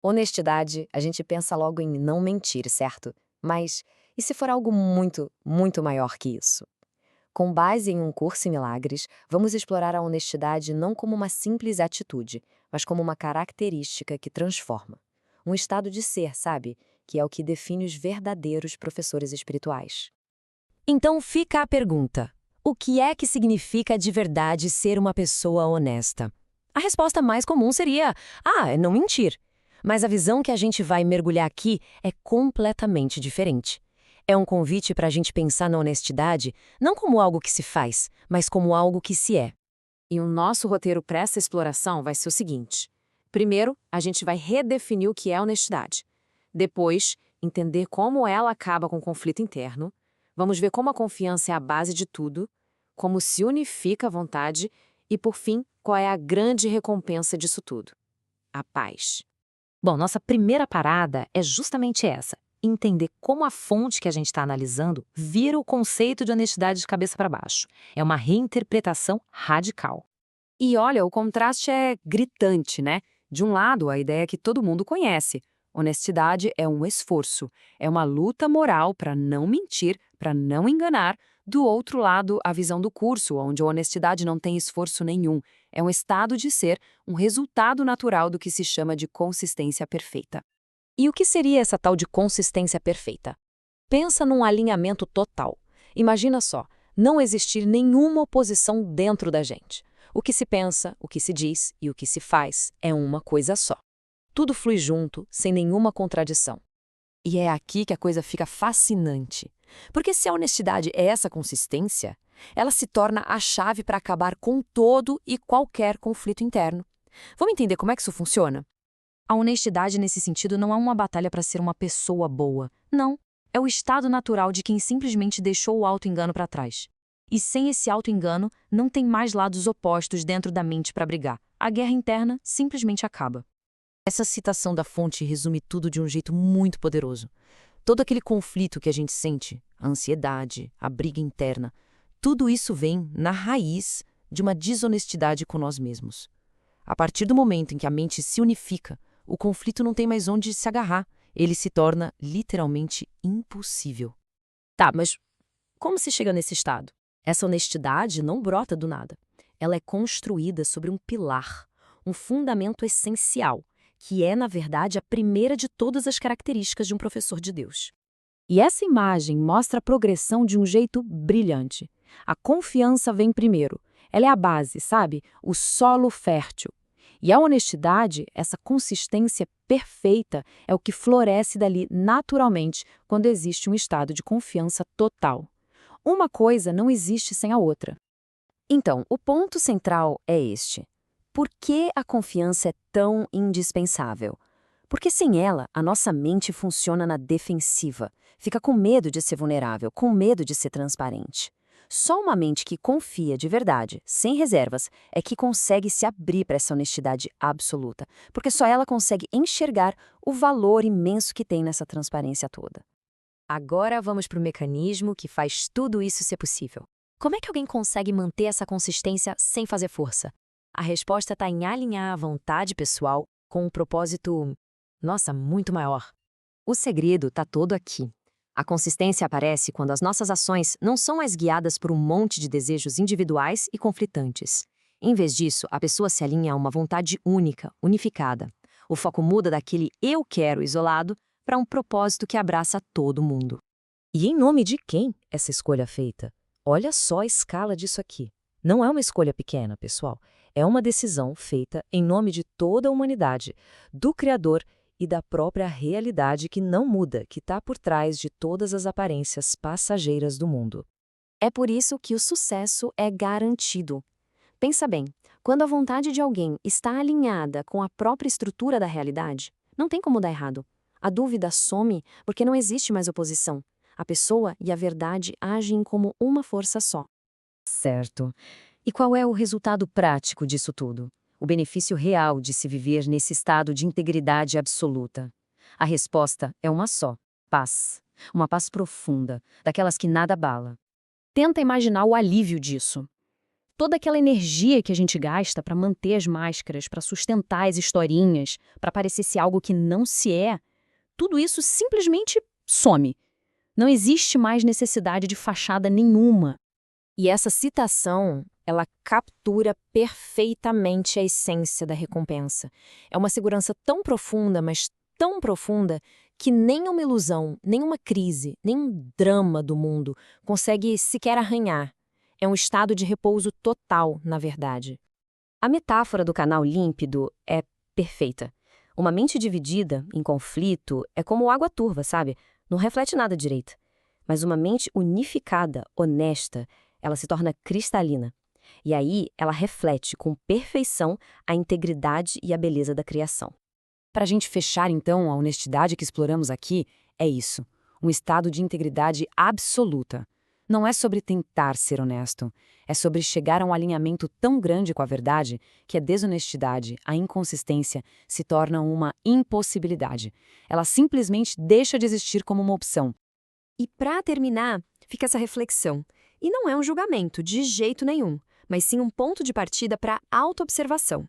Honestidade, a gente pensa logo em não mentir, certo? Mas e se for algo muito, muito maior que isso? Com base em um curso em milagres, vamos explorar a honestidade não como uma simples atitude, mas como uma característica que transforma. Um estado de ser, sabe? Que é o que define os verdadeiros professores espirituais. Então fica a pergunta: o que é que significa de verdade ser uma pessoa honesta? A resposta mais comum seria: é não mentir. Mas a visão que a gente vai mergulhar aqui é completamente diferente. É um convite para a gente pensar na honestidade não como algo que se faz, mas como algo que se é. E o nosso roteiro para essa exploração vai ser o seguinte: primeiro, a gente vai redefinir o que é honestidade. Depois, entender como ela acaba com o conflito interno. Vamos ver como a confiança é a base de tudo, como se unifica a vontade e, por fim, qual é a grande recompensa disso tudo: a paz. Bom, nossa primeira parada é justamente essa: entender como a fonte que a gente está analisando vira o conceito de honestidade de cabeça para baixo. É uma reinterpretação radical. E olha, o contraste é gritante, né? De um lado, a ideia que todo mundo conhece. Honestidade é um esforço, é uma luta moral para não mentir, para não enganar. Do outro lado, a visão do curso, onde a honestidade não tem esforço nenhum. É um estado de ser, um resultado natural do que se chama de consistência perfeita. E o que seria essa tal de consistência perfeita? Pensa num alinhamento total. Imagina só, não existir nenhuma oposição dentro da gente. O que se pensa, o que se diz e o que se faz é uma coisa só. Tudo flui junto, sem nenhuma contradição. E é aqui que a coisa fica fascinante. Porque se a honestidade é essa consistência, ela se torna a chave para acabar com todo e qualquer conflito interno. Vamos entender como é que isso funciona? A honestidade, nesse sentido, não é uma batalha para ser uma pessoa boa. Não. É o estado natural de quem simplesmente deixou o auto-engano para trás. E sem esse auto-engano, não tem mais lados opostos dentro da mente para brigar. A guerra interna simplesmente acaba. Essa citação da fonte resume tudo de um jeito muito poderoso. Todo aquele conflito que a gente sente, a ansiedade, a briga interna, tudo isso vem, na raiz, de uma desonestidade com nós mesmos. A partir do momento em que a mente se unifica, o conflito não tem mais onde se agarrar. Ele se torna literalmente impossível. Tá, mas como se chega nesse estado? Essa honestidade não brota do nada. Ela é construída sobre um pilar, um fundamento essencial, que é, na verdade, a primeira de todas as características de um professor de Deus. E essa imagem mostra a progressão de um jeito brilhante. A confiança vem primeiro. Ela é a base, sabe? O solo fértil. E a honestidade, essa consistência perfeita, é o que floresce dali naturalmente quando existe um estado de confiança total. Uma coisa não existe sem a outra. Então, o ponto central é este. Por que a confiança é tão indispensável? Porque sem ela, a nossa mente funciona na defensiva, fica com medo de ser vulnerável, com medo de ser transparente. Só uma mente que confia de verdade, sem reservas, é que consegue se abrir para essa honestidade absoluta, porque só ela consegue enxergar o valor imenso que tem nessa transparência toda. Agora vamos para o mecanismo que faz tudo isso ser possível. Como é que alguém consegue manter essa consistência sem fazer força? A resposta está em alinhar a vontade pessoal com um propósito, muito maior. O segredo está todo aqui. A consistência aparece quando as nossas ações não são mais guiadas por um monte de desejos individuais e conflitantes. Em vez disso, a pessoa se alinha a uma vontade única, unificada. O foco muda daquele eu quero isolado para um propósito que abraça todo mundo. E em nome de quem essa escolha é feita? Olha só a escala disso aqui. Não é uma escolha pequena, pessoal. É uma decisão feita em nome de toda a humanidade, do Criador e da própria realidade que não muda, que está por trás de todas as aparências passageiras do mundo. É por isso que o sucesso é garantido. Pensa bem, quando a vontade de alguém está alinhada com a própria estrutura da realidade, não tem como dar errado. A dúvida some porque não existe mais oposição. A pessoa e a verdade agem como uma força só. Certo. E qual é o resultado prático disso tudo? O benefício real de se viver nesse estado de integridade absoluta? A resposta é uma só: paz. Uma paz profunda, daquelas que nada abala. Tenta imaginar o alívio disso. Toda aquela energia que a gente gasta para manter as máscaras, para sustentar as historinhas, para parecer ser algo que não se é, tudo isso simplesmente some. Não existe mais necessidade de fachada nenhuma. E essa citação, ela captura perfeitamente a essência da recompensa. É uma segurança tão profunda, mas tão profunda, que nem uma ilusão, nem uma crise, nem um drama do mundo consegue sequer arranhar. É um estado de repouso total, na verdade. A metáfora do canal límpido é perfeita. Uma mente dividida, em conflito, é como água turva, sabe? Não reflete nada direito. Mas uma mente unificada, honesta, ela se torna cristalina. E aí ela reflete com perfeição a integridade e a beleza da criação. Para a gente fechar, então, a honestidade que exploramos aqui é isso, um estado de integridade absoluta. Não é sobre tentar ser honesto, é sobre chegar a um alinhamento tão grande com a verdade que a desonestidade, a inconsistência, se torna uma impossibilidade. Ela simplesmente deixa de existir como uma opção. E para terminar, fica essa reflexão. E não é um julgamento, de jeito nenhum, mas sim um ponto de partida para autoobservação.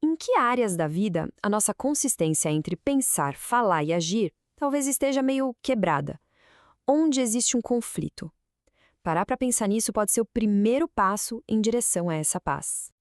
Em que áreas da vida a nossa consistência entre pensar, falar e agir talvez esteja meio quebrada? Onde existe um conflito? Parar para pensar nisso pode ser o primeiro passo em direção a essa paz.